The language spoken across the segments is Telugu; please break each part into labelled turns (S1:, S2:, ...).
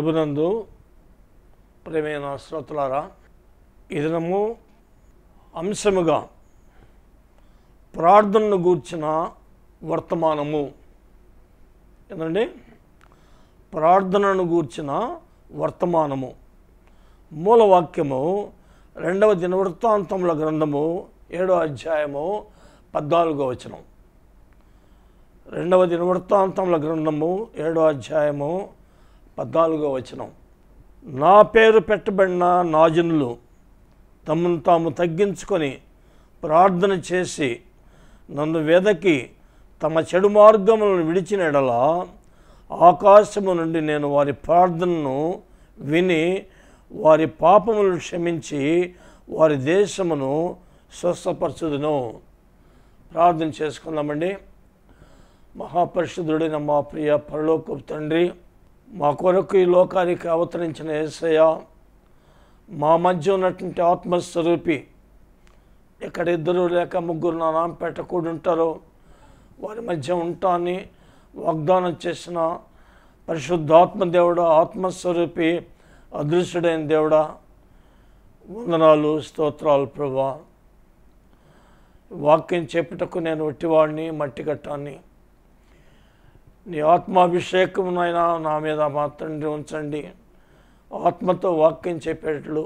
S1: ప్రభునందు ప్రియమైన శ్రోతలారా, ఈ దినము అంశముగా ప్రార్థనను గూర్చిన వర్తమానము ఏంటండి? ప్రార్థనను గూర్చిన వర్తమానము. మూలవాక్యము 2వ దినవృత్తాంతముల గ్రంథము 7వ అధ్యాయము 14వ వచనం. 2వ దినవృత్తాంతముల గ్రంథము 7వ అధ్యాయము 14వ వచనం. నా పేరు పెట్టబడిన నా జనులు తమను తాము తగ్గించుకొని ప్రార్థన చేసి నన్ను వెదకి తమ చెడు మార్గములను విడిచిన ఎడల ఆకాశము నుండి నేను వారి ప్రార్థనను విని వారి పాపములను క్షమించి వారి దేశమును స్వస్థపరచుదును. ప్రార్థన చేసుకుందామండి. మహాపరిశుద్ధుడైన మా ప్రియ పరలోకపు తండ్రి, మా కొరకు ఈ లోకానికి అవతరించిన యేసయ్య, మా మధ్య ఉన్నటువంటి ఆత్మస్వరూపి, ఎక్కడ 2 లేక 3 నా నామం పెట్టకూడి ఉంటారో వారి మధ్య ఉంటాన్ని వాగ్దానం చేసిన పరిశుద్ధాత్మ దేవుడా, ఆత్మస్వరూపి, అదృశ్యుడైన దేవుడా, వందనాలు, స్తోత్రాలు ప్రభువా. వాక్యం చెప్పుటకు నేను ఒట్టివాడిని, మట్టి కట్టాన్ని. నీ ఆత్మాభిషేకమునైనా నా మీద మా తండ్రి ఉంచండి. ఆత్మతో వాక్యం చెప్పేట్లు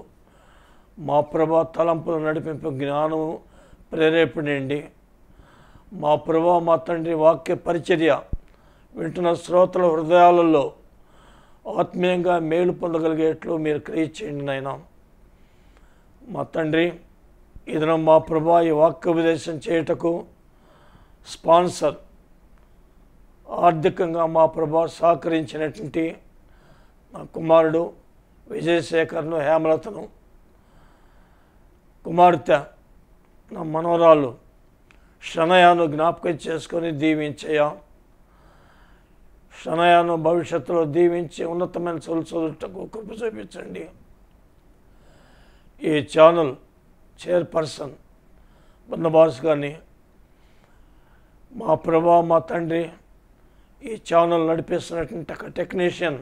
S1: మా ప్రభా తలంపులు నడిపింపు జ్ఞానము ప్రేరేపణండి. మా ప్రభా మా తండ్రి వాక్య పరిచర్య వింటున్న శ్రోతల హృదయాలలో ఆత్మీయంగా మేలు పొందగలిగేట్లు మీరు క్రియ చేయండి నాయనా. మా తండ్రి, ఈ దినం మా ప్రభా ఈ వాక్యోపదేశం చేయుటకు స్పాన్సర్ ఆర్థికంగా మా ప్రభా సహకరించినటువంటి నా కుమారుడు విజయశేఖర్ను, హేమలతను, కుమార్తె నా మనవరాలు షనయాను జ్ఞాపకం చేసుకొని దీవించయ్యా. షనయాను భవిష్యత్తులో దీవించి ఉన్నతమైన చదువుటకు కృప చూపించండి. ఈ ఛానల్ చైర్పర్సన్ బన్నబాస్ గారిని, మా ప్రభా మా తండ్రి, ఈ ఛానల్ నడిపిస్తున్నటువంటి టెక్నీషియన్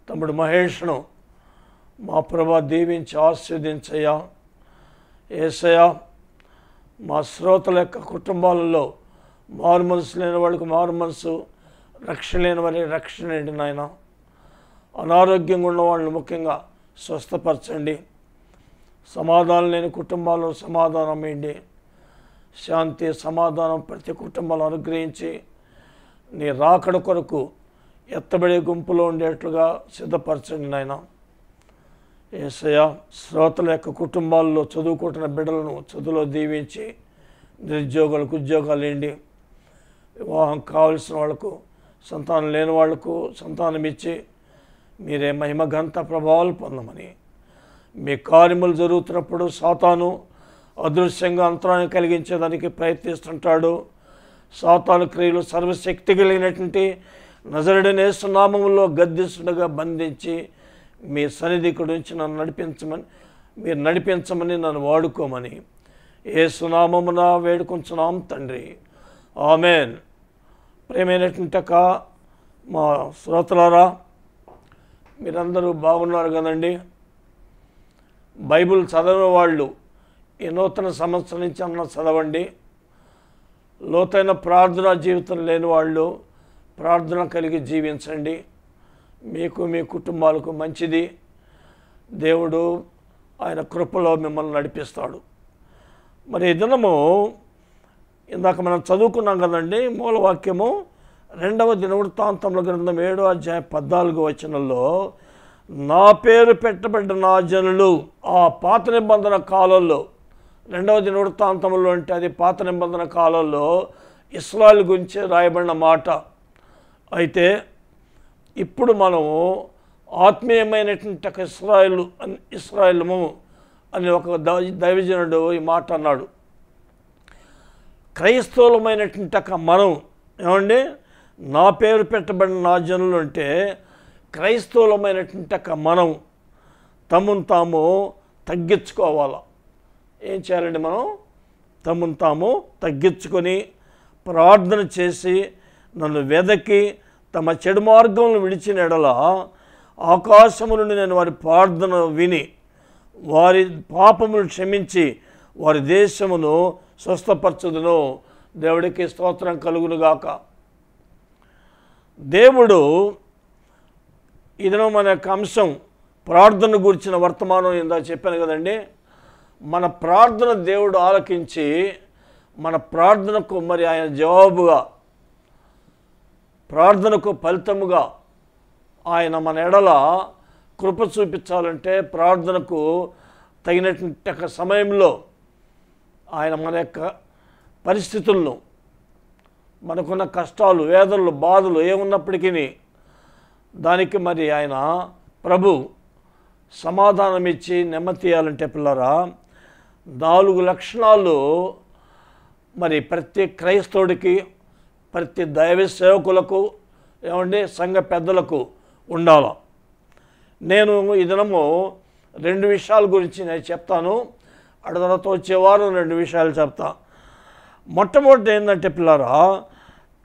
S1: తమ్ముడు మహేష్ను మా ప్రభా దీవించి ఆశీర్వదించయ్యా. యేసయ్యా, మా శ్రోతల యొక్క కుటుంబాలలో మారు మనసు లేని వాళ్ళకు మారు మనసు, రక్షణ లేని వారి రక్షణ ఏంటి నాయన. అనారోగ్యంగా ఉన్న వాళ్ళని ముఖ్యంగా స్వస్థపరచండి. సమాధానం లేని కుటుంబాల్లో సమాధానం ఏంటి, శాంతి సమాధానం ప్రతి కుటుంబాలు అనుగ్రహించి నీ రాకడ కొరకు ఎత్తబడే గుంపులో ఉండేట్లుగా సిద్ధపరచండి నాయన. యేసయ్య, శ్రోతల యొక్క కుటుంబాల్లో చదువుకుంటున్న బిడ్డలను చదువులో దీవించి నిరుద్యోగులకు ఉద్యోగాలు ఏంటి, వివాహం కావలసిన వాళ్లకు, సంతానం లేని వాళ్లకు సంతానం ఇచ్చి మీరే మహిమ ఘనత ప్రభావాలు పొందమని. మీ కార్యములు జరుగుతున్నప్పుడు సాతాను అదృశ్యంగా అంతరాన్ని కలిగించేదానికి ప్రయత్నిస్తుంటాడు. సాతాను క్రియలు సర్వశక్తి కలిగినటువంటి నజరుడైన యేసు నామములో గద్దిస్తుండగా బంధించి మీ సన్నిధికి నుంచి నన్ను నడిపించమని నన్ను వాడుకోమని యేసు నామమున వేడుకొంచున్నాం తండ్రి, ఆమెన్. ప్రియమైనటువంటి మా శ్రోతలారా, మీరందరూ బాగున్నారు కదండి. బైబిల్ చదవని వాళ్ళు ఈ నూతన సంవత్సరం నుంచి అన్న చదవండి. లోతైన ప్రార్థనా జీవితం లేని వాళ్ళు ప్రార్థన కలిగి జీవించండి. మీకు మీ కుటుంబాలకు మంచిది. దేవుడు ఆయన కృపలో మిమ్మల్ని నడిపిస్తాడు. మరి ఈ దినము ఇందాక మనం చదువుకున్నాం కదండి. మూలవాక్యము 2వ దినవృత్తాంతముల గ్రంథం 7వ అధ్యాయం 14వ వచనంలో, నా పేరు పెట్టబడ్డ నా జనులు. ఆ పాత నిబంధన కాలంలో 2వ దినవృత్తాంతంలో అంటే అది పాత నిబంధన కాలంలో ఇశ్రాయేలు గురించి రాయబడిన మాట. అయితే ఇప్పుడు మనము ఆత్మీయమైనటువంటి ఇశ్రాయేలుము అని ఒక దైవజనుడు ఈ మాట అన్నాడు. క్రైస్తవులమైనటువంటి మనం ఏమండి, నా పేరు పెట్టబడిన నా జనులు అంటే క్రైస్తవులమైనటువంటి మనం తమను తాము తగ్గించుకోవాలా. ఏం చేయాలండి? మనం తమను తాము తగ్గించుకొని ప్రార్థన చేసి నన్ను వెదకి తమ చెడు మార్గములను విడిచిన ఎడల ఆకాశము నుండి నేను వారి ప్రార్థన విని వారి పాపములు క్షమించి వారి దేశమును స్వస్థపరచుదును. దేవుడికి స్తోత్రం కలుగునుగాక. దేవుడు ఇదనో మన యొక్క అంశం ప్రార్థన గురించిన వర్తమానం ఇందా చెప్పాను కదండి. మన ప్రార్థన దేవుడు ఆలకించి మన ప్రార్థనకు మరి ఆయన జవాబుగా, ప్రార్థనకు ఫలితముగా ఆయన మన ఎడల కృప చూపించాలంటే ప్రార్థనకు తగినటువంటి సమయంలో ఆయన మన యొక్క పరిస్థితులను, మనకున్న కష్టాలు, వేదనలు, బాధలు ఏమున్నప్పటికీ దానికి మరి ఆయన ప్రభు సమాధానం ఇచ్చి నెమ్మది తీయాలంటే పిల్లరా 4 లక్షణాలు మరి ప్రతి క్రైస్తవుడికి, ప్రతి దైవ సేవకులకు, ఏమండి సంఘ పెద్దలకు ఉండాల. నేను ఈ దినము 2 విషయాల గురించి నేను చెప్తాను. అటు తర్వాత వచ్చే వారం 2 విషయాలు చెప్తా. మొట్టమొదటి ఏంటంటే పిల్లరా,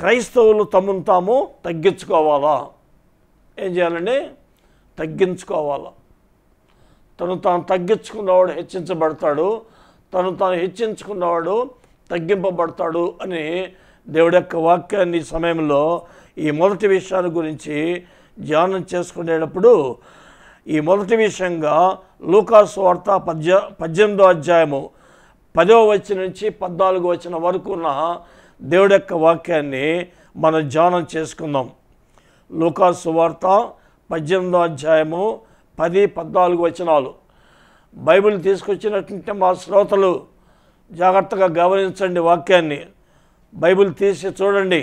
S1: క్రైస్తవులు తమను తాము తగ్గించుకోవాలా. ఏం చేయాలండి? తగ్గించుకోవాలా. తను తాను తగ్గించుకున్నవాడు హెచ్చించబడతాడు, తను తాను హెచ్చించుకున్నవాడు తగ్గింపబడతాడు అని దేవుడి యొక్క వాక్యాన్ని ఈ సమయంలో ఈ మొదటి విషయాన్ని గురించి ధ్యానం చేసుకునేటప్పుడు ఈ మొదటి విషయంగా లూకాసు వార్త 18వ అధ్యాయము 10వ వచనం నుంచి 14వ వచనం వరకు ఉన్న దేవుడి యొక్క వాక్యాన్ని మనం ధ్యానం చేసుకుందాం. లూకాసు వార్త 18వ అధ్యాయము 10-14 వచనాలు. బైబిల్ తీసుకొచ్చినట్టుంటే మా శ్రోతలు జాగ్రత్తగా గమనించండి వాక్యాన్ని. బైబిల్ తీసి చూడండి.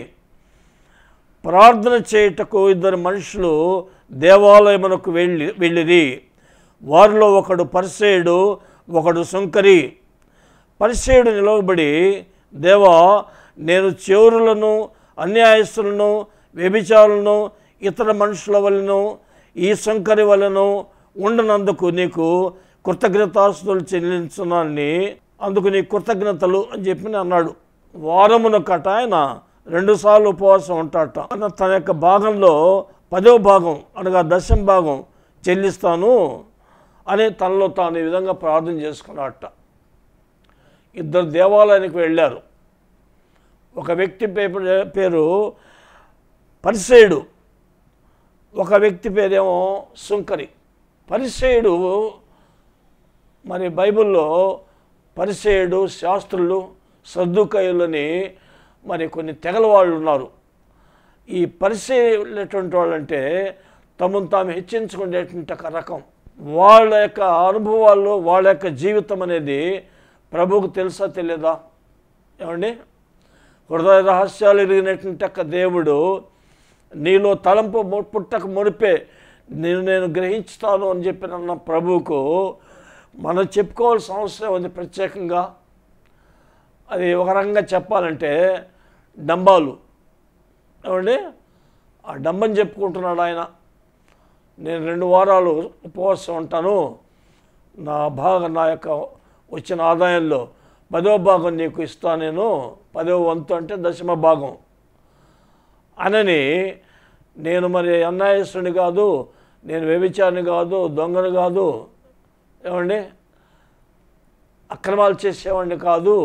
S1: ప్రార్థన చేయుటకు 2 మనుషులు దేవాలయమునకు వెళ్ళిరి. వారిలో ఒకడు పరిసయ్యుడు, ఒకడు సుంకరి. పరిసయ్యుడు నిలవబడి, దేవా, నేను చోరులను, అన్యాయస్తులను, వ్యభిచారులను, ఇతర మనుషుల వలన ఈ సుంకరి వలన ఉండనందుకు నీకు కృతజ్ఞతాస్తుతులు చెల్లించున్నానని, అందుకు నీ కృతజ్ఞతలు అని చెప్పి అన్నాడు. వారమునకట ఆయన 2 సార్లు ఉపవాసం ఉంటాడట. తన యొక్క భాగంలో 10వ భాగం అనగా 10వ భాగం చెల్లిస్తాను అని తనలో తాను ఈ విధంగా ప్రార్థన చేసుకున్నాడట. 2 దేవాలయానికి వెళ్ళారు. ఒక వ్యక్తి పేరు పరిసయ్యుడు, ఒక వ్యక్తి పేరేమో సుంకరి. పరిసయ్యుడు మరి బైబిల్లో పరిసయ్యుడు, శాస్త్రులు, సద్దుకాయులని మరి కొన్ని తెగల వాళ్ళు ఉన్నారు. ఈ పరిసయ్యులటువంటి వాళ్ళంటే తమను తాము హెచ్చించుకునేటువంటి ఒక రకం. వాళ్ళ యొక్క అనుభవాల్లో వాళ్ళ యొక్క జీవితం అనేది ప్రభువుకు తెలుసా తెలియదా? ఏమండి? హృదయ రహస్యాలు ఎరిగినటువంటి ఒక దేవుడు నీలో తలంపు పుట్టక మునిపే నేను గ్రహించుతాను అని చెప్పిన ప్రభువుకు మనం చెప్పుకోవాల్సిన అవసరం ఉంది ప్రత్యేకంగా. అది ఒక రకంగా చెప్పాలంటే డంబాలు. ఏమండి? ఆ డంబని చెప్పుకుంటున్నాడు ఆయన. నేను 2 వారాలు ఉపవాసం ఉంటాను, నా యొక్క వచ్చిన ఆదాయంలో 10వ భాగం నీకు ఇస్తాను, నేను 10వ వంతు అంటే 10వ భాగం అనని. నేను మరి అన్యాయస్తుని కాదు, నేను వ్యభిచారిని కాదు, దొంగను కాదు, ఏమండి అక్రమాలు చేసేవాడిని కాదు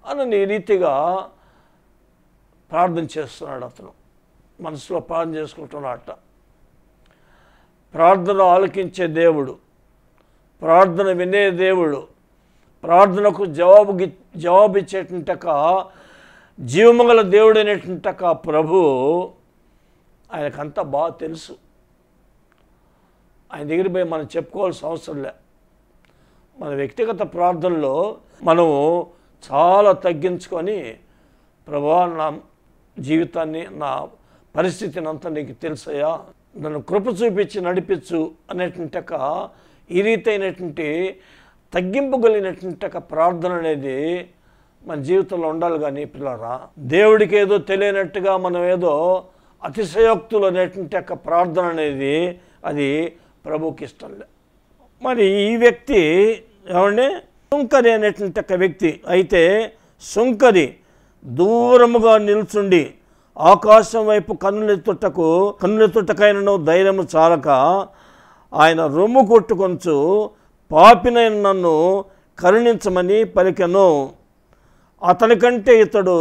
S1: అని రీతిగా ప్రార్థన చేస్తున్నాడు. అతను మనసులో ప్రార్థన చేసుకుంటున్నాడట. ప్రార్థన ఆలకించే దేవుడు, ప్రార్థన వినే దేవుడు, ప్రార్థనకు జవాబు ఇచ్చేటంటక జీవమంగళ దేవుడు అనేటంటక ప్రభు ఆయనకంతా బాగా తెలుసు. ఆయన దగ్గర పోయి మనం చెప్పుకోవాల్సిన అవసరం లే. మన వ్యక్తిగత ప్రార్థనలో మనము చాలా తగ్గించుకొని, ప్రభువా నా జీవితాన్ని, నా పరిస్థితిని అంతా నీకు తెలుసయ్యా, నన్ను కృప చూపించి నడిపించు అనేటువంటి ఈ రీతి అయినటువంటి తగ్గింపగలిగినటువంటి ప్రార్థన అనేది మన జీవితంలో ఉండాలి. కానీ పిల్లరా, దేవుడికి ఏదో తెలియనట్టుగా మనం ఏదో అతిశయోక్తులు అనేటువంటి ప్రార్థన అనేది అది ప్రభువుకి ఇష్టం లే. మరి ఈ వ్యక్తి ఏమండి సుంకరి అనేటువంటి వ్యక్తి అయితే, సుంకరి దూరముగా నిల్చుండి ఆకాశం వైపు కన్నులెత్తుటకైనను ధైర్యము చాలక ఆయన రొమ్ము కొట్టుకొంచు పాపినైన నన్ను కరుణించమని పలికెను. అతని కంటే ఇతడు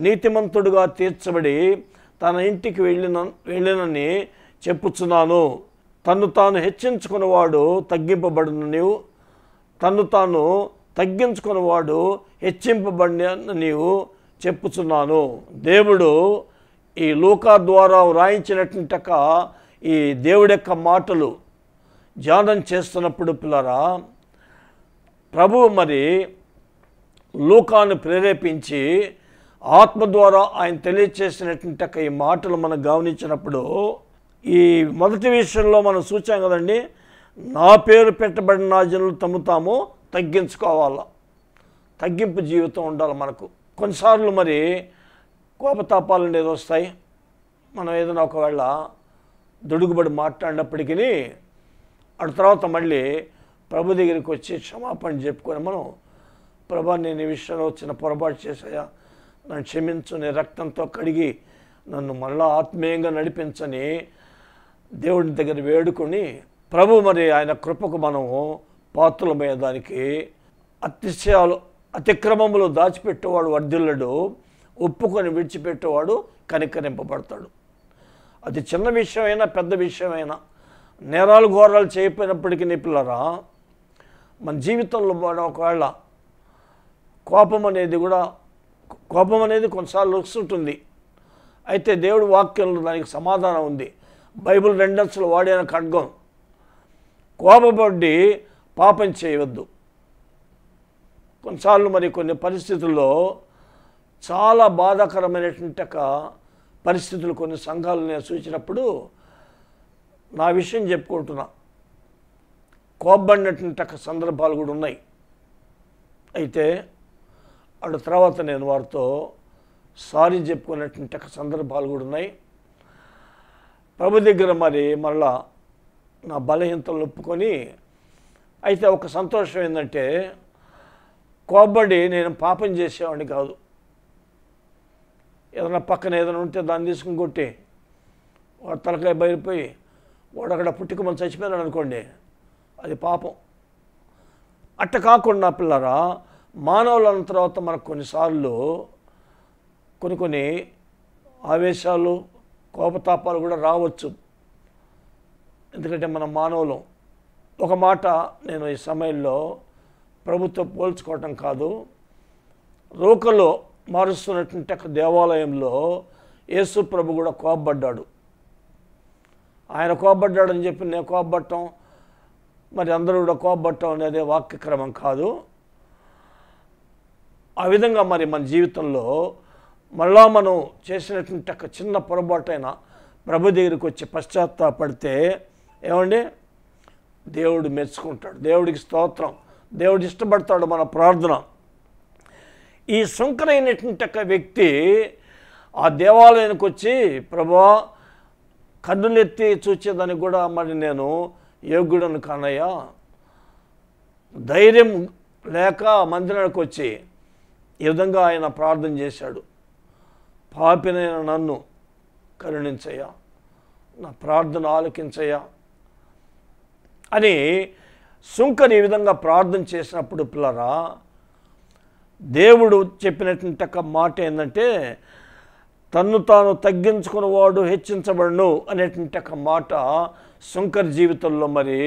S1: నీతిమంతుడుగా తీర్చబడి తన ఇంటికి వెళ్ళినని చెప్పుచున్నాను. తన్ను తాను హెచ్చించుకున్నవాడు తగ్గింపబడును, నీవు తన్ను తాను తగ్గించుకున్నవాడు హెచ్చింపబడిన నీవు చెప్పుచున్నాను. దేవుడు ఈ లూకా ద్వారా వ్రాయించినటువంటి ఈ దేవుడి యొక్క మాటలు ధ్యానం చేస్తున్నప్పుడు పిల్లరా, ప్రభువు మరి లూకాను ప్రేరేపించి ఆత్మ ద్వారా ఆయన తెలియచేసినటువంటి ఈ మాటలు మనం గమనించినప్పుడు, ఈ మొదటి విషయంలో మనం చూచాం కదండి, నా పేరు పెట్టబడిన నా జనులు తమ తాము తగ్గించుకోవాలా, తగ్గింపు జీవితం ఉండాలి మనకు. కొన్నిసార్లు మరి కోపతాపాలు అనేది వస్తాయి. మనం ఏదైనా ఒకవేళ దుడుగుబడి మాట్లాడినప్పటికీ అటు తర్వాత మళ్ళీ ప్రభు దగ్గరికి వచ్చి క్షమాపణ చెప్పుకొని మనం, ప్రభా నేను ఈ విషయంలో చిన్న పొరపాటు చేశాయా, నన్ను క్షమించు, నీ రక్తంతో కడిగి నన్ను మళ్ళా ఆత్మీయంగా నడిపించని దేవుడి దగ్గర వేడుకొని ప్రభు మరి ఆయన కృపకు మనము పాత్రలమయ్యేదానికి, అతిక్రమములు దాచిపెట్టేవాడు వర్ధిల్లడు, ఒప్పుకొని విడిచిపెట్టేవాడు కనికరింపబడతాడు. అది చిన్న విషయమైనా పెద్ద విషయమైనా, నేరాలు ఘోరాలు చేయకపోయినప్పటికీ నీ పిల్లరా, మన జీవితంలో ఒకవేళ కోపం అనేది కొన్నిసార్లు వస్తుంటుంది. అయితే దేవుడి వాక్యంలో దానికి సమాధానం ఉంది. బైబిల్ రెండంచులు వాడిన ఖడ్గం, కోపపడి పాపం చేయవద్దు. కొన్నిసార్లు మరి కొన్ని పరిస్థితుల్లో చాలా బాధాకరమైనటువంటి పరిస్థితులు కొన్ని సంఘాలు నేను సూచించినప్పుడు నా విషయం చెప్పుకుంటున్నా, కోపబడినటువంటి సందర్భాలు కూడా ఉన్నాయి. అయితే అటు తర్వాత నేను వారితో సారీ చెప్పుకునేటువంటి సందర్భాలు కూడా ఉన్నాయి. ప్రభు దగ్గర మరి మళ్ళా నా బలహీనతలు ఒప్పుకొని, అయితే ఒక సంతోషం ఏంటంటే కోపడి నేను పాపం చేసేవాడిని కాదు. ఏదైనా పక్కన ఏదైనా ఉంటే దాన్ని తీసుకుని కొట్టి వాడు తలకాయ బయలుపోయి వాడు అక్కడ పుట్టుకమని చచ్చిపోయాడు అనుకోండి, అది పాపం. అట్ట కాకుండా పిల్లరా, మానవులు అన్న తర్వాత మనకు కొన్నిసార్లు కొన్ని ఆవేశాలు, కోపతాపాలు కూడా రావచ్చు. ఎందుకంటే మనం మానవులం. ఒక మాట నేను ఈ సమయంలో ప్రభుత్వం పోల్చుకోవటం కాదు, రోకలో మారుస్తున్నటువంటి దేవాలయంలో యేసు ప్రభు కూడా కోపపడ్డాడు. ఆయన కోపపడ్డాడని చెప్పి నేను కోపపడటం, మరి అందరూ కూడా కోపపడటం అనేది వాక్యక్రమం కాదు. ఆ విధంగా మరి మన జీవితంలో మళ్ళా మనం చేసినటువంటి చిన్న పొరపాటైనా ప్రభు దగ్గరికి వచ్చి పశ్చాత్తాపడితే ఏమండి, దేవుడు మెచ్చుకుంటాడు. దేవుడికి స్తోత్రం. దేవుడు ఇష్టపడతాడు మన ప్రార్థన. ఈ సుంకరైనటువంటి వ్యక్తి ఆ దేవాలయానికి వచ్చి, ప్రభువా కన్నులెత్తి చూచేదానికి కూడా మరి నేను యోగ్యుడను కానయ్యా, ధైర్యం లేక మందిరానికి వచ్చి ఈ విధంగా ఆయన ప్రార్థన చేశాడు, పాపినైన నన్ను కరుణించయ్యా, నా ప్రార్థన ఆలకించయ్యా అని సుంకరి ఈ విధంగా ప్రార్థన చేసినప్పుడు పిల్లరా, దేవుడు చెప్పినటువంటి మాట ఏంటంటే, తన్ను తాను తగ్గించుకున్నవాడు హెచ్చించబడును అనేటువంటి మాట సుంకరి జీవితంలో మరి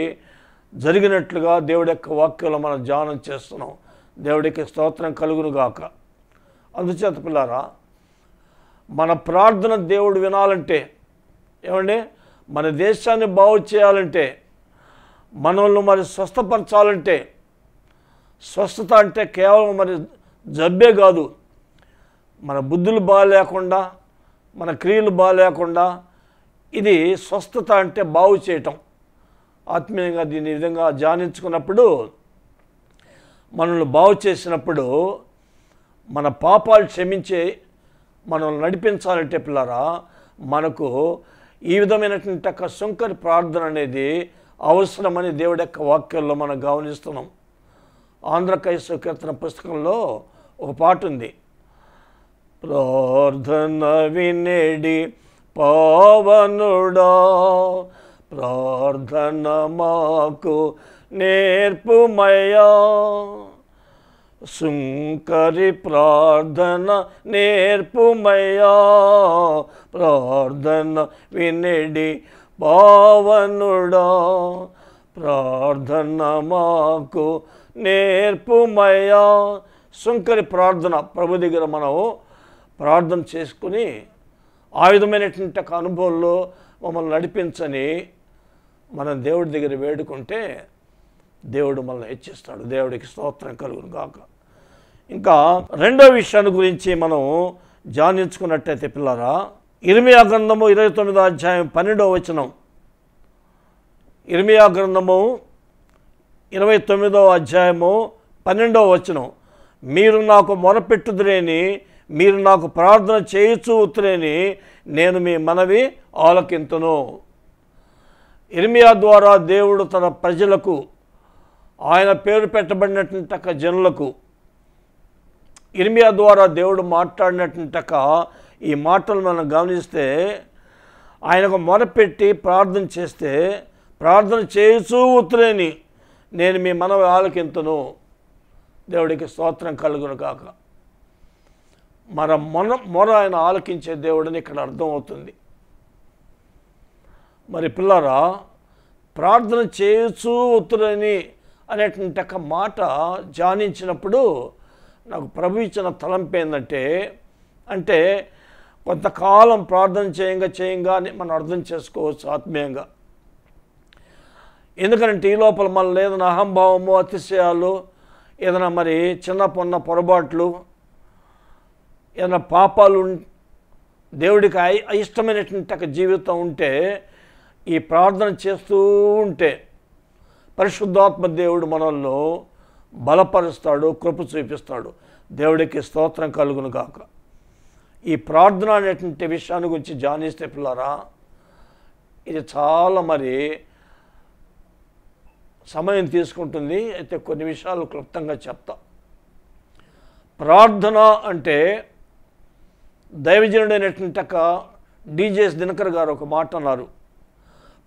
S1: జరిగినట్లుగా దేవుడి యొక్క వాక్యంలో మనం ధ్యానం చేస్తున్నాం. దేవుడికి స్తోత్రం కలుగునుగాక. అందుచేత పిల్లారా, మన ప్రార్థన దేవుడు వినాలంటే, ఏమండి, మన దేశాన్ని బాగు చేయాలంటే, మనల్ని మరి స్వస్థపరచాలంటే, స్వస్థత అంటే కేవలం మరి జబ్బే కాదు, మన బుద్ధులు బాగాలేకుండా, మన క్రియలు బాగాలేకుండా, ఇది స్వస్థత అంటే బాగు చేయటం. ఆత్మీయంగా దీని విధంగా ధ్యానించుకున్నప్పుడు, మనల్ని బాగు చేసినప్పుడు, మన పాపాలు క్షమించే మనల్ని నడిపించాలంటే పిల్లారా, మనకు ఈ విధమైనటువంటి సుంకరి ప్రార్థన అనేది అవసరమని దేవుడి యొక్క వాక్యాల్లో మనం గమనిస్తున్నాం. ఆంధ్ర క్రైస్తవ కీర్తన పుస్తకంలో ఒక పాట ఉంది, ప్రార్థన వినేడి పావనుడా, ప్రార్థన మాకు నేర్పుమయ్యా. సుంకరి ప్రార్థన నేర్పుమయ్యా, ప్రార్థన వినేడి పావనుడా, ప్రార్థన మాకు నేర్పుమయ్యా. సుంకరి ప్రార్థన, ప్రభు దగ్గర మనం ప్రార్థన చేసుకుని ఆ విధమైనటువంటి అనుభవంలో మమ్మల్ని నడిపించని మనం దేవుడి దగ్గర వేడుకుంటే దేవుడు మనల్ని హెచ్చిస్తాడు. దేవుడికి స్తోత్రం కలుగును గాక. ఇంకా రెండో విషయాన్ని గురించి మనం ధ్యానించుకున్నట్టయితే పిల్లరా, ఇర్మియా గ్రంథము 29వ అధ్యాయం 12వ వచనం. ఇర్మియా గ్రంథము 29వ అధ్యాయము 12వ వచనం. మీరు నాకు మొరపెట్టుదురేని, మీరు నాకు ప్రార్థన చేయుచూతురేని, నేను మీ మనవి ఆలకింతును. ఇర్మియా ద్వారా దేవుడు తన ప్రజలకు, ఆయన పేరు పెట్టబడినటువంటి జనులకు ఇర్మియా ద్వారా దేవుడు మాట్లాడినటువంటి ఈ మాటలు మనం గమనిస్తే, ఆయనకు మొరపెట్టి ప్రార్థన చేస్తే, ప్రార్థన చేయుచూ ఉత్తరేని నేను మీ మనవి ఆలకింతును. దేవుడికి స్తోత్రం కలుగును కాక. మొర ఆయన ఆలకించే దేవుడని ఇక్కడ అర్థమవుతుంది. మరి పిల్లరా, ప్రార్థన చేయుచూ ఉత్తరని అనేటువంటి మాట ధ్యానించినప్పుడు నాకు ప్రభు ఇచ్చిన తలంపు ఏంటంటే, అంటే కొంతకాలం ప్రార్థన చేయంగా మనం అర్థం చేసుకోవచ్చు ఆత్మీయంగా. ఎందుకంటే ఈ లోపల మన ఏదైనా అహంభావము, అతిశయాలు, ఏదైనా మరి చిన్న పొన్న పొరపాట్లు, ఏదైనా పాపాలు, దేవుడికి అయిష్టమైనటువంటి జీవితం ఉంటే, ఈ ప్రార్థన చేస్తూ ఉంటే పరిశుద్ధాత్మ దేవుడు మనల్ని బలపరుస్తాడు, కృప చూపిస్తాడు. దేవుడికి స్తోత్రం కలుగును గాక. ఈ ప్రార్థన అనేటువంటి విషయాన్ని గురించి ధ్యానిస్తే పిల్లరా, ఇది చాలా మరి సమయం తీసుకుంటుంది. అయితే కొన్ని విషయాలు క్లుప్తంగా చెప్తా. ప్రార్థన అంటే దైవజనుడైనటువంటి డీజేఎస్ దినకర్ గారు ఒక మాట అన్నారు,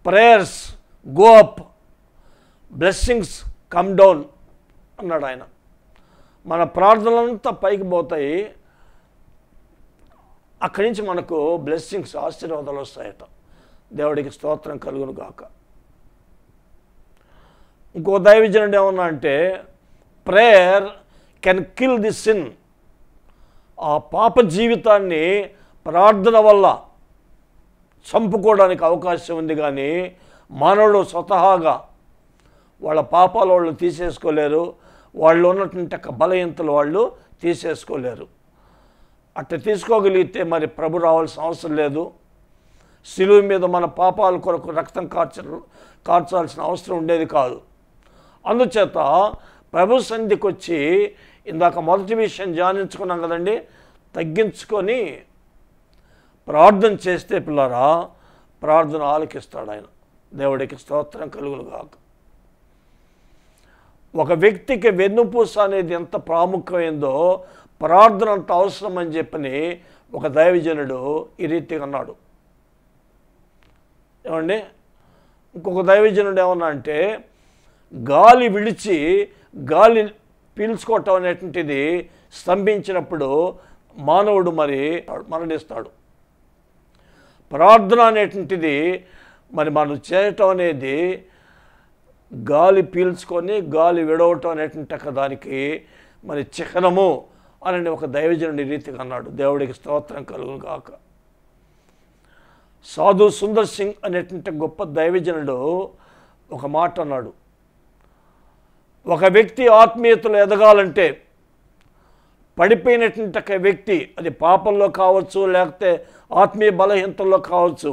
S1: prayers go up, blessings come down అన్నాడు ఆయన. మన ప్రార్థనలంతా పైకి పోతాయి, అక్కడి నుంచి మనకు బ్లెస్సింగ్స్, ఆశీర్వాదాలు వస్తాయట. దేవుడికి స్తోత్రం కలుగును గాక. ఇంకో దైవజనుడు ఏమన్నా అంటే, prayer can kill the sin. ఆ పాప జీవితాన్ని ప్రార్థన వల్ల చంపుకోవడానికి అవకాశం ఉంది, కానీ మానవుడు స్వతహాగా వాళ్ళ పాపాలు వాళ్ళు తీసేసుకోలేరు, వాళ్ళు ఉన్నటువంటి బలహీనతలు వాళ్ళు తీసేసుకోలేరు. అట్లా తీసుకోగలిగితే మరి ప్రభు రావాల్సిన అవసరం లేదు. శిలువ మీద మన పాపాల కొరకు రక్తం కార్చాల్సిన అవసరం ఉండేది కాదు. అందుచేత ప్రభు సన్నిధికి వచ్చి, ఇందాక మొదటి విషయం ధ్యానించుకున్నాం కదండి, తగ్గించుకొని ప్రార్థన చేస్తే పిల్లరా, ప్రార్థన ఆలకిస్తాడు ఆయన. దేవుడికి స్తోత్రం కలుగును గాక. ఒక వ్యక్తికి వెన్నుపూస అనేది ఎంత ప్రాముఖ్యమైందో ప్రార్థన అంత అవసరం అని చెప్పని ఒక దైవజనుడు ఈ రీతిగా అన్నాడు. ఏమండి, ఇంకొక దైవజనుడు ఏమన్నా అంటే, గాలి విడిచి గాలి పీల్చుకోవటం అనేటువంటిది స్తంభించినప్పుడు మానవుడు మరి మరణిస్తాడు. ప్రార్థన అనేటువంటిది మరి మనం చేయటం అనేది గాలి పీల్చుకొని గాలి విడవటం అనేటువంటి దానికి మరి చిహ్నము అని ఒక దైవజనుడి రీతిగా అన్నాడు. దేవుడికి స్తోత్రం కలుగును గాక. సాధు సుందర్ సింగ్ అనేటువంటి గొప్ప దైవజనుడు ఒక మాట అన్నాడు, ఒక వ్యక్తి ఆత్మీయతలో ఎదగాలంటే, పడిపోయినటువంటి వ్యక్తి, అది పాపంలో కావచ్చు, లేకపోతే ఆత్మీయ బలహీనతల్లో కావచ్చు,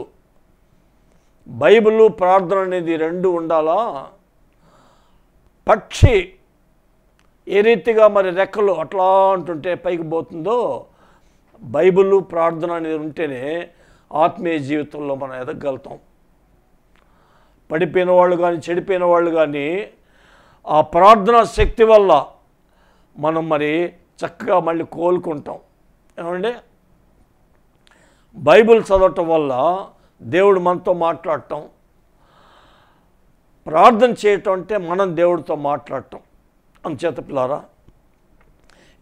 S1: బైబిల్ ప్రార్థన అనేది రెండు ఉండాలా. పక్షి ఏ రీతిగా మరి రెక్కలు అట్లా అంటుంటే పైకి పోతుందో, బైబిల్ ప్రార్థన అనేది ఉంటేనే ఆత్మీయ జీవితంలో మనం ఎదగలుగుతాం. పడిపోయిన వాళ్ళు కానీ, చెడిపోయిన వాళ్ళు కానీ, ఆ ప్రార్థనా శక్తి వల్ల మనం మరి చక్కగా మళ్ళీ కోలుకుంటాం. ఏమండి, బైబిల్ చదవటం వల్ల దేవుడు మనతో మాట్లాడటం, ప్రార్థన చేయటం అంటే మనం దేవుడితో మాట్లాడటం. అందుచేత పిల్లారా,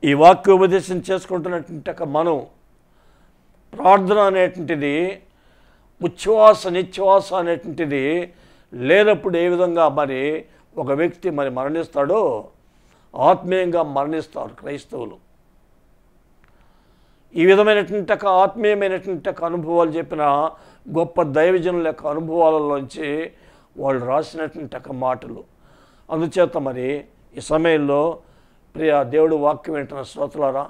S1: ఈ వాక్య ఉపదేశం చేసుకుంటున్నటువంటి మనం ప్రార్థన అనేటువంటిది ఉచ్ఛ్వాస నిశ్వాస అనేటువంటిది లేనప్పుడు ఏ విధంగా మరి ఒక వ్యక్తి మరి మరణిస్తాడో ఆత్మీయంగా మరణిస్తారు క్రైస్తవులు. ఈ విధమైనటువంటి ఆత్మీయమైనటువంటి అనుభవాలు చెప్పిన గొప్ప దైవజనుల యొక్క అనుభవాలలోంచి వాళ్ళు రాసినటువంటి మాటలు. అందుచేత మరి ఈ సమయంలో ప్రియ దేవుడు వాక్యం వింటున్న శ్రోతలారా,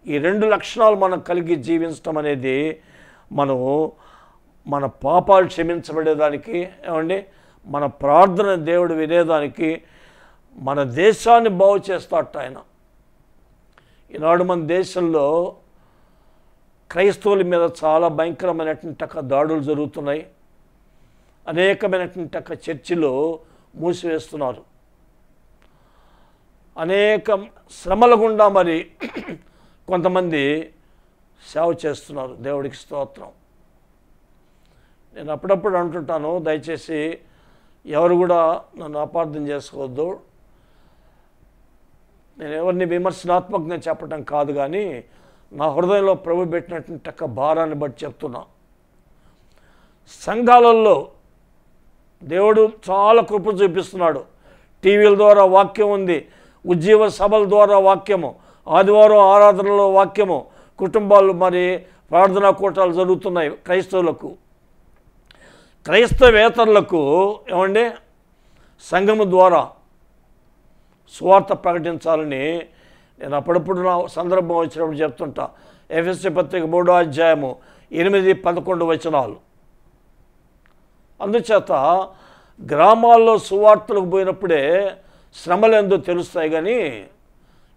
S1: ఈ 2 లక్షణాలు మనం కలిగి జీవించడం అనేది మనము మన పాపాలు క్షమించబడేదానికి, ఏమండి, మన ప్రార్థన దేవుడు వినేదానికి, మన దేశాన్ని బాగు చేస్తాడట ఆయన. ఈనాడు మన దేశంలో క్రైస్తవుల మీద చాలా భయంకరమైనటువంటి దాడులు జరుగుతున్నాయి. అనేకమైనటువంటి చర్చిలు మూసివేస్తున్నారు. అనేక శ్రమల గుండా మరి కొంతమంది సేవ చేస్తున్నారు. దేవుడికి స్తోత్రం. నేను అప్పుడప్పుడు అంటుంటాను, దయచేసి ఎవరు కూడా నన్ను అపార్థం చేసుకోవద్దు. నేను ఎవరిని విమర్శనాత్మకంగా చెప్పటం కాదు, కానీ నా హృదయంలో ప్రభు పెట్టినటువంటి భారాన్ని బట్టి చెప్తున్నా. సంఘాలలో దేవుడు చాలా కృప చూపిస్తున్నాడు. టీవీల ద్వారా వాక్యం ఉంది, ఉజ్జీవ సభల ద్వారా వాక్యము, ఆదివారం ఆరాధనలో వాక్యము, కుటుంబాలు మరి ప్రార్థనా కూటాలు జరుగుతున్నాయి. క్రైస్తవేతరులకు ఏమండి సంఘము ద్వారా సువార్త ప్రకటించాలని నేను అప్పుడప్పుడు నా సందర్భం వచ్చినప్పుడు చెప్తుంటా. ఎఫెసీ పత్రిక 3వ అధ్యాయము 8-11 వచనాలు. అందుచేత గ్రామాల్లో సువార్తలకు పోయినప్పుడే శ్రమలు ఎందుకు తెలుస్తాయి, కానీ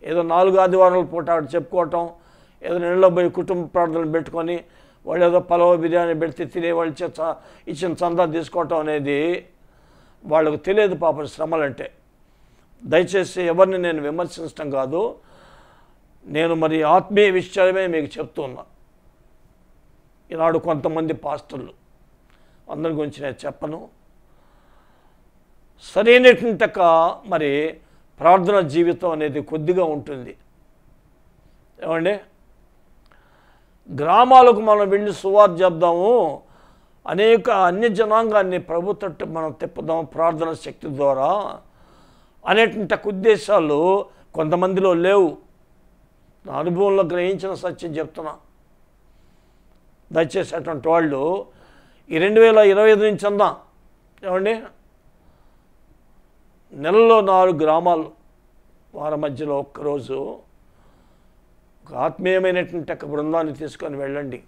S1: ఏదో 4 ఆదివారాల పూట అక్కడ చెప్పుకోవటం, ఏదో నీళ్ళలో పోయి కుటుంబ ప్రార్థనలు పెట్టుకొని వాళ్ళు ఏదో పలావ్ బిర్యానీ పెడితే తినే వాళ్ళు ఇచ్చిన చందా తీసుకోవటం అనేది వాళ్ళకు తెలియదు పాపం శ్రమలంటే. దయచేసి ఎవరిని నేను విమర్శించడం కాదు, నేను మరి ఆత్మీయ విషయాలమే మీకు చెప్తున్నా. ఈనాడు కొంతమంది పాస్టర్లు, అందరి గురించి నేను చెప్పను, సరైనటువంటి మరి ప్రార్థన జీవితం అనేది కొద్దిగా ఉంటుంది. ఏమండి, గ్రామాలకు మనం వెళ్ళి సువార్త చెప్దాము, అనేక అన్య జనాంగాన్ని ప్రభు తట్టు మనం తిప్పుదాం ప్రార్థన శక్తి ద్వారా అనేటువంటి ఉద్దేశాలు కొంతమందిలో లేవు. నా అనుభవంలో గ్రహించిన సత్యం చెప్తున్నా. దయచేసి అటువంటి వాళ్ళు ఈ 2025 నుంచి అందాం, ఏమండి, నెలలో 4 గ్రామాలు, వారి మధ్యలో ఒక్కరోజు ఒక ఆత్మీయమైనటువంటి బృందాన్ని తీసుకొని వెళ్ళండి.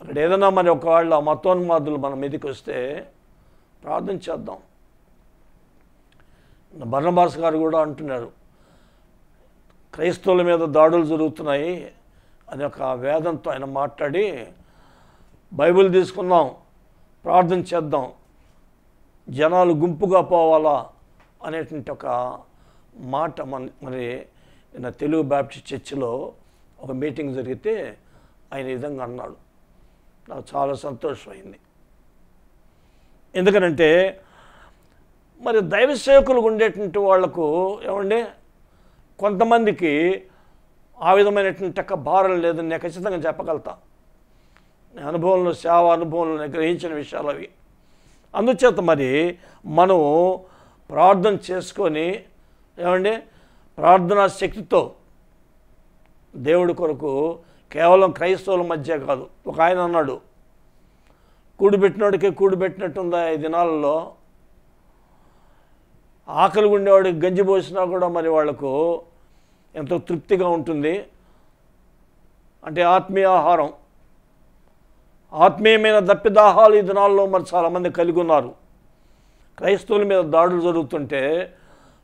S1: అక్కడ ఏదైనా మరి ఒకవేళ మతోన్మాదులు మన మీదకి వస్తే ప్రార్థన చేద్దాం. బర్నబాస్ గారు కూడా అంటున్నారు, క్రైస్తవుల మీద దాడులు జరుగుతున్నాయి అని ఒక వేదంతో ఆయన మాట్లాడి, బైబిల్ తీసుకుందాం, ప్రార్థన చేద్దాం, జనాలు గుంపుగా పోవాలా అనేటువంటి ఒక మాట మరి నిన్న తెలుగు బాప్టిస్ట్ చర్చిలో ఒక మీటింగ్ జరిగితే ఆయన ఈ విధంగా అన్నాడు. నాకు చాలా సంతోషమైంది. ఎందుకనంటే మరి దైవ సేవకులు ఉండేటువంటి వాళ్లకు ఏమండి కొంతమందికి ఆ విధమైనటువంటి భారం లేదని నేను ఖచ్చితంగా చెప్పగలుగుతా. అనుభవంలో సేవ అనుభవంలో గ్రహించిన విషయాలు అవి. అందుచేత మరి మనం ప్రార్థన చేసుకొని ఏమండి ప్రార్థనా శక్తితో దేవుడి కొరకు కేవలం క్రైస్తవుల మధ్య కాదు. ఒక ఆయన అన్నాడు, కూడిపెట్టినోడికి కూడిపెట్టినట్టుందా ఈ దినాలలో, ఆకలి ఉండేవాడికి గంజి పోసినా కూడా మరి వాళ్లకు ఎంతో తృప్తిగా ఉంటుంది. అంటే ఆత్మీయ ఆహారం, ఆత్మీయమైన దప్పిదాహాలు ఈ దినాల్లో మరి చాలామంది కలిగి ఉన్నారు. క్రైస్తవుల మీద దాడులు జరుగుతుంటే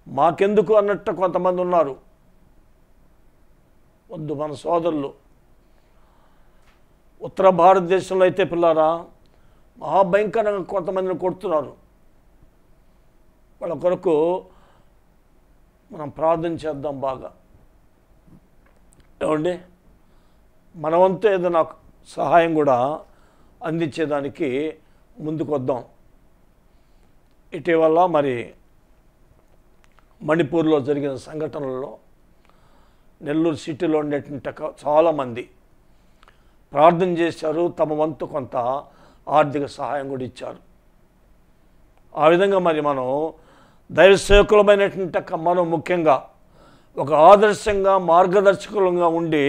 S1: మాకెందుకు అన్నట్టు కొంతమంది ఉన్నారు. వద్దు, మన సోదరులు ఉత్తర భారతదేశంలో అయితే పిల్లారా మహాభయంకరంగా కొంతమందిని కొడుతున్నారు. వాళ్ళ కొరకు మనం ప్రార్థన చేద్దాం బాగా. ఏమండి, మన వంతు ఏదైనా సహాయం కూడా అందించేదానికి ముందుకు వద్దాం. ఇటీవల మరి మణిపూర్లో జరిగిన సంఘటనలలో నెల్లూరు సిటీలో ఉండేటువంటి చాలామంది ప్రార్థన చేశారు, తమ వంతు కొంత ఆర్థిక సహాయం కూడా ఇచ్చారు. ఆ విధంగా మరి మనం దైవ సేవకులమైనటువంటి మనం ముఖ్యంగా ఒక ఆదర్శంగా మార్గదర్శకులంగా ఉండి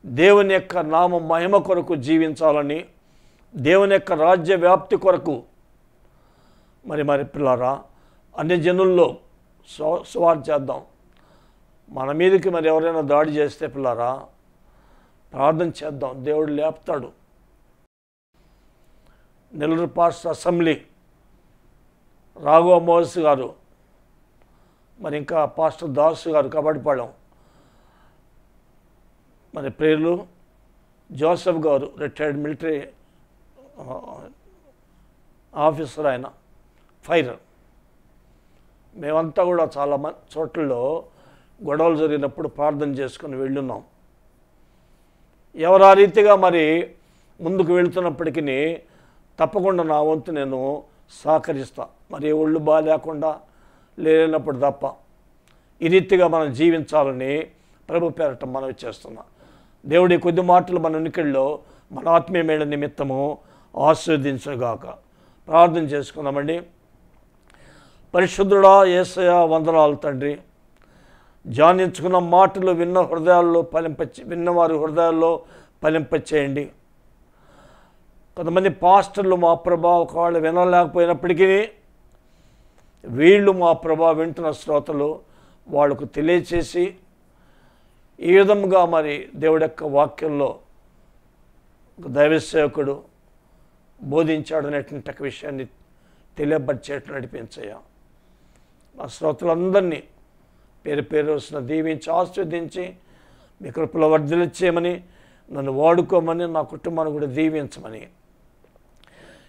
S1: దేవుని యొక్క నామ మహిమ కొరకు జీవించాలని, దేవుని యొక్క రాజ్య వ్యాప్తి కొరకు మరి పిల్లారా అన్ని జనుల్లో సువార్త చేద్దాం. మన మీదకి మరి ఎవరైనా దాడి చేస్తే పిల్లారా ప్రార్థన చేద్దాం, దేవుడు లేపుతాడు. నెల్లూరు పాస్టర్ అసెంబ్లీ రాఘవ మోస్ గారు, మరి ఇంకా పాస్టర్ దాసు గారు కబడ్డిపాళెం, మరి ప్రేర్లు జోసెఫ్ గారు రిటైర్డ్ మిలిటరీ ఆఫీసర్, ఆయన ఫైర్. మేమంతా కూడా చాలా చోట్లలో గొడవలు జరిగినప్పుడు ప్రార్థన చేసుకుని వెళ్ళున్నాం. ఎవరు ఆ రీతిగా మరి ముందుకు వెళుతున్నప్పటికీ తప్పకుండా నా వంతు నేను సహకరిస్తా. మరి ఒళ్ళు బాగాలేకుండా లేనప్పుడు తప్ప ఈ రీతిగా మనం జీవించాలని ప్రభు పేరట మనం చేస్తున్నా. దేవుడి కొద్ది మాటలు మన ఉనికిల్లో మన ఆత్మీయ మేళ నిమిత్తము ఆశీర్వదించుగాక. ప్రార్థన చేసుకుందామండి. పరిశుద్ధుడా యేసయ్య, వందనాలు తండ్రి. ధ్యానించుకున్న మాటలు విన్నవారి హృదయాల్లో ఫలింపచేయండి. కొంతమంది పాస్టర్లు మా ప్రభా ఒకవేళ వినలేకపోయినప్పటికీ వీళ్ళు మా ప్రభా వింటున్న శ్రోతలు వాళ్ళకు తెలియచేసి ఈ విధంగా మరి దేవుడి యొక్క వాక్యంలో దైవ సేవకుడు బోధించాడు అనేటువంటి విషయాన్ని తెలియపరిచేట్టు నడిపించయ్యా. మా శ్రోతలందరినీ పేరు పేరు వస్తున్న దీవించి ఆస్వాదించి మీ కృపలో వర్ధిల్లించేయమని, నన్ను వాడుకోమని, నా కుటుంబాన్ని కూడా దీవించమని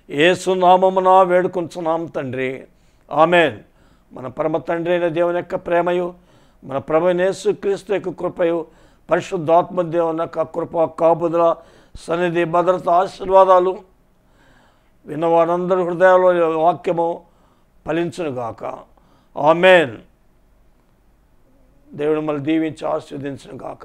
S1: యేసు నామమున వేడుకొంచున్నాం తండ్రి, ఆమేన్. మన పరమ తండ్రి అయిన దేవుని యొక్క ప్రేమయు, మన ప్రభువైన యేసుక్రీస్తు యొక్క కృపయు, పరిశుద్ధాత్మ దేవుని యొక్క కృప కాపుదల సన్నిధి భద్రత ఆశీర్వాదాలు విన్నవారందరి హృదయాల్లో వాక్యము ఫలించునుగాక. ఆమేన్. దేవుడు మళ్ళీ దీవించి ఆశీర్వదించునుగాక.